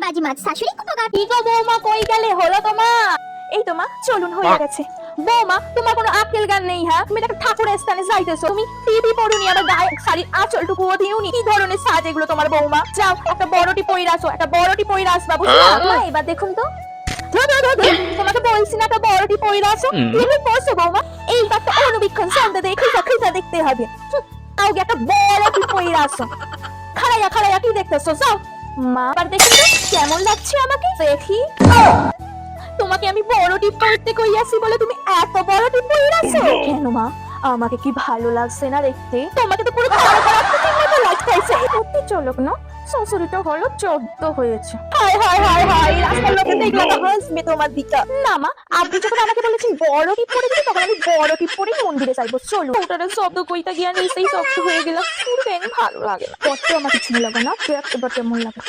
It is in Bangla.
বাজি মাছ শাশুড়ি কুপকার। কি গো বৌমা, কই গেলে? হলো তোমার? এই তো মা, চলুন হয়ে গেছে। বৌমা, তোমার কোনো আক্কেল জ্ঞান নেই? হ্যাঁ, তুমি একটা ঠাকুরের স্থানে যাইতেছো, তুমি টিভি পড়ুনি, আবার গায়ে শাড়ির আঁচলটুকুও দিওনি। কি ধরনের সাজ এগুলো তোমার বৌমা? যাও একটা বড়টি পইরা আসো, একটা বড়টি পইরা আসবা, বুঝলা? মা এবার দেখুন তো। তোমাকে বলছি না একটা বড়টি পইরা আসো, তুমি পড়ছো বৌমা। এইবার তো অনুবীক্ষণ সন্ধ্যা দেখে খিজা দেখতে হবে। আগে একটা বড়টি পইরা আসো। খাড়াইয়া খাড়াইয়া কি দেখতেছো? যাও মা, এবার দেখুন তো কেমন লাগছে আমাকে। দেখি তোমাকে আমি বড় টিপ পরতে কইয়াছি বলে তুমি এত বড় টিপ পইরাছো কেন মা? আমাকে কি ভালো লাগছে না দেখতে? তোমাকে তো পুরো খারাপ মতো লাগতেছে। সত্যি চলক না, শ্বশুরিটা হলো 14 হয়েছে। হায় হায় হায় হায়, রাস্তার লোকে দেখলে তো হাসবে তোমার দিকে। না মা, আপনি যখন আমাকে বলেছেন বড় টিপ পরে দিতে, তখন আমি বড় টিপ পরে মন্দিরে যাইবো। চলো। ওটার শব্দ কইতা গিয়া নিচেই শক্ত হয়ে গেলাম। ভালো লাগে না। কত আমাকে ছিল লাগে না, দেখতে কেমন লাগে।